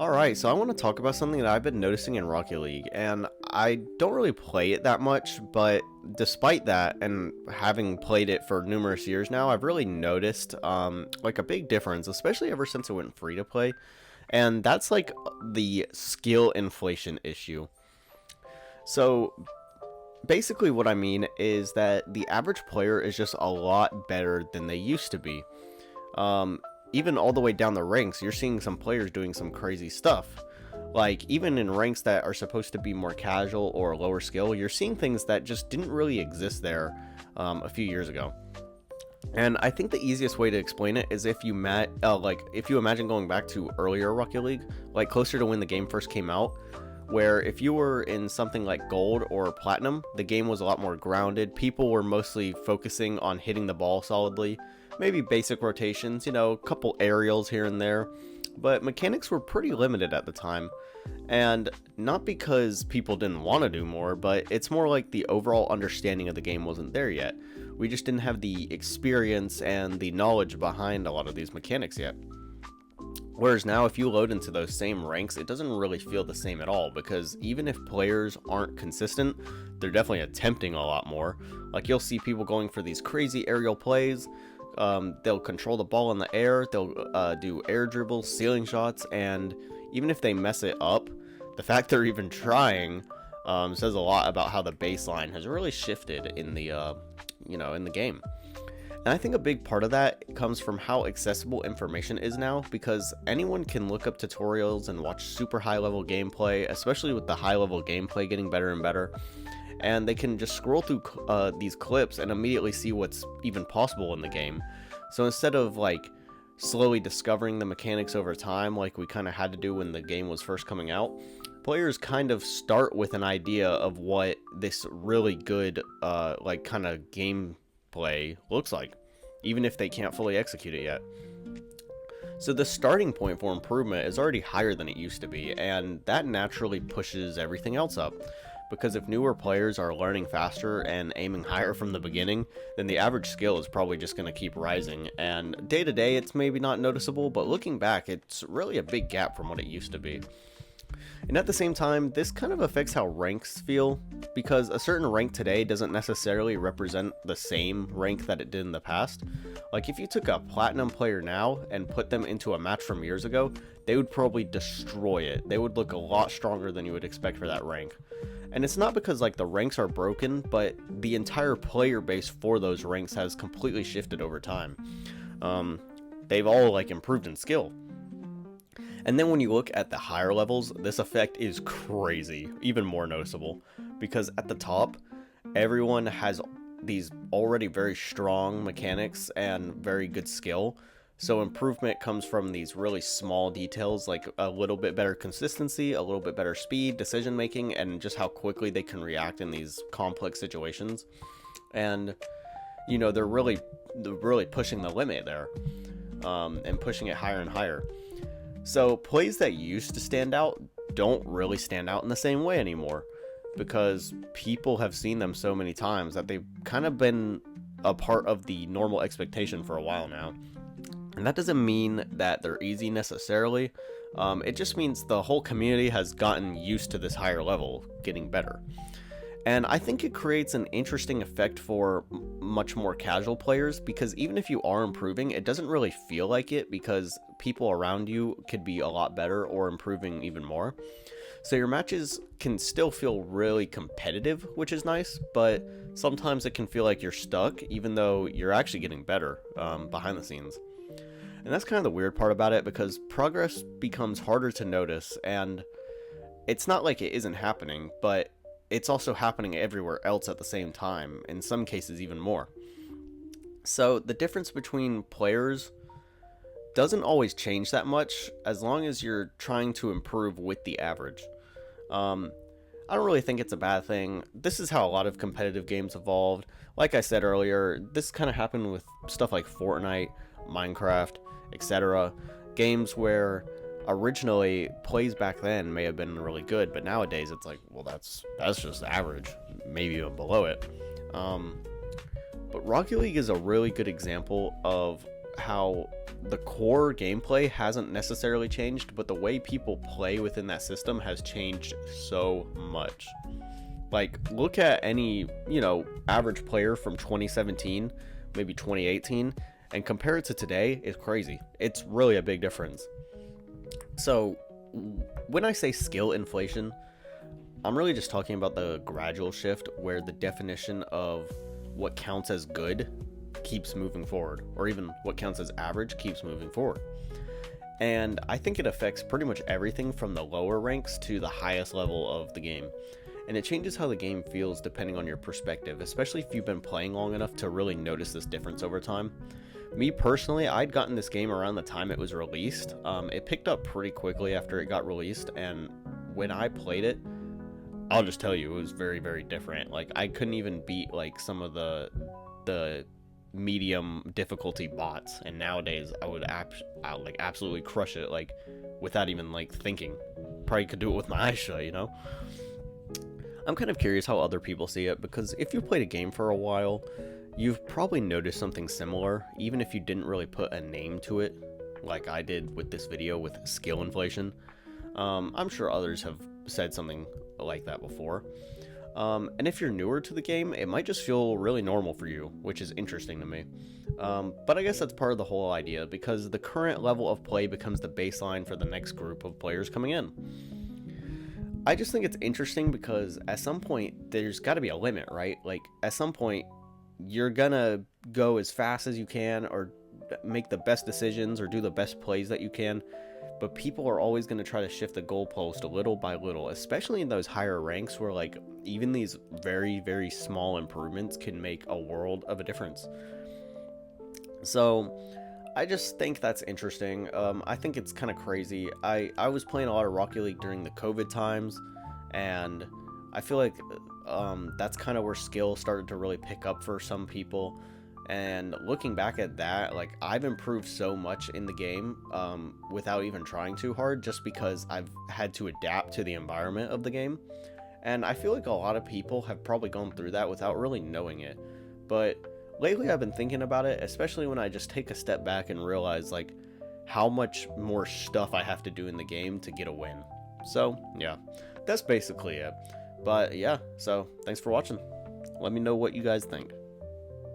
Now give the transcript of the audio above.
Alright, so I want to talk about something that I've been noticing in Rocket League, and I don't really play it that much, but despite that, and having played it for numerous years now, I've really noticed, like a big difference, especially ever since it went free to play, and that's like the skill inflation issue. So, basically what I mean is that the average player is just a lot better than they used to be. Um, Even all the way down the ranks, you're seeing some players doing some crazy stuff. Like, even in ranks that are supposed to be more casual or lower skill, you're seeing things that just didn't really exist there a few years ago. And I think the easiest way to explain it is if you if you imagine going back to earlier Rocket League, like closer to when the game first came out, where if you were in something like gold or platinum, the game was a lot more grounded. People were mostly focusing on hitting the ball solidly, maybe basic rotations, a couple aerials here and there, but mechanics were pretty limited at the time. And not because people didn't want to do more, but it's more like the overall understanding of the game wasn't there yet. We just didn't have the experience and the knowledge behind a lot of these mechanics yet. Whereas now, if you load into those same ranks, it doesn't really feel the same at all, because even if players aren't consistent, they're definitely attempting a lot more. Like, you'll see people going for these crazy aerial plays. They'll control the ball in the air, they'll do air dribbles, ceiling shots, and even if they mess it up, the fact they're even trying says a lot about how the baseline has really shifted in the in the game. And I think a big part of that comes from how accessible information is now, because anyone can look up tutorials and watch super high level gameplay, especially with the high level gameplay getting better and better. And they can just scroll through these clips and immediately see what's even possible in the game. So instead of like slowly discovering the mechanics over time like we kind of had to do when the game was first coming out, players kind of start with an idea of what this really good like kind of gameplay looks like, even if they can't fully execute it yet. So the starting point for improvement is already higher than it used to be, and that naturally pushes everything else up. Because if newer players are learning faster and aiming higher from the beginning, then the average skill is probably just going to keep rising, and day to day it's maybe not noticeable, but looking back it's really a big gap from what it used to be. And at the same time, this kind of affects how ranks feel, because a certain rank today doesn't necessarily represent the same rank that it did in the past. Like, if you took a platinum player now and put them into a match from years ago, they would probably destroy it. They would look a lot stronger than you would expect for that rank. And it's not because like the ranks are broken, but the entire player base for those ranks has completely shifted over time. They've all like improved in skill. And then when you look at the higher levels, this effect is crazy, even more noticeable, because at the top, everyone has these already very strong mechanics and very good skill. So improvement comes from these really small details, like a little bit better consistency, a little bit better speed, decision making, and just how quickly they can react in these complex situations. And they're really pushing the limit there, and pushing it higher and higher. So plays that used to stand out don't really stand out in the same way anymore, because people have seen them so many times that they've kind of been a part of the normal expectation for a while now. And that doesn't mean that they're easy necessarily. It just means the whole community has gotten used to this higher level getting better. And I think it creates an interesting effect for much more casual players, because even if you are improving, it doesn't really feel like it, because people around you could be a lot better or improving even more. So your matches can still feel really competitive, which is nice, but sometimes it can feel like you're stuck, even though you're actually getting better behind the scenes. And that's kind of the weird part about it, because progress becomes harder to notice, and it's not like it isn't happening, but it's also happening everywhere else at the same time, in some cases even more. So the difference between players doesn't always change that much, as long as you're trying to improve with the average. I don't really think it's a bad thing. This is how a lot of competitive games evolved. Like I said earlier, this kind of happened with stuff like Fortnite, Minecraft, etc. Games where originally plays back then may have been really good, but nowadays it's like, well, that's just average, maybe even below it. But Rocket League is a really good example of how the core gameplay hasn't necessarily changed, but the way people play within that system has changed so much. Like, look at any, average player from 2017, maybe 2018, and compare it to today. It's crazy. It's really a big difference. So, when I say skill inflation, I'm really just talking about the gradual shift where the definition of what counts as good keeps moving forward, or even what counts as average keeps moving forward. And I think it affects pretty much everything from the lower ranks to the highest level of the game. And it changes how the game feels depending on your perspective, especially if you've been playing long enough to really notice this difference over time. Me personally, I'd gotten this game around the time it was released. It picked up pretty quickly after it got released, and when I played it, I'll just tell you, it was very, very different. Like, I couldn't even beat like some of the medium difficulty bots, and nowadays I would absolutely crush it, like, without even like thinking. Probably could do it with my eyes shut, I'm kind of curious how other people see it, because if you've played a game for a while, you've probably noticed something similar, even if you didn't really put a name to it, like I did with this video with skill inflation. I'm sure others have said something like that before. And if you're newer to the game, it might just feel really normal for you, which is interesting to me. But I guess that's part of the whole idea, because the current level of play becomes the baseline for the next group of players coming in. I just think it's interesting because at some point there's got to be a limit, right? Like, at some point you're gonna go as fast as you can, or make the best decisions, or do the best plays that you can, but people are always going to try to shift the goalpost little by little, especially in those higher ranks where, like, even these very, very small improvements can make a world of a difference. So I just think that's interesting. I think it's kind of crazy. I was playing a lot of Rocket League during the COVID times, and I feel like that's kind of where skill started to really pick up for some people. And looking back at that, like, I've improved so much in the game without even trying too hard, just because I've had to adapt to the environment of the game. And I feel like a lot of people have probably gone through that without really knowing it. But lately I've been thinking about it, especially when I just take a step back and realize, like, how much more stuff I have to do in the game to get a win. So yeah, that's basically it. But yeah, so thanks for watching. Let me know what you guys think.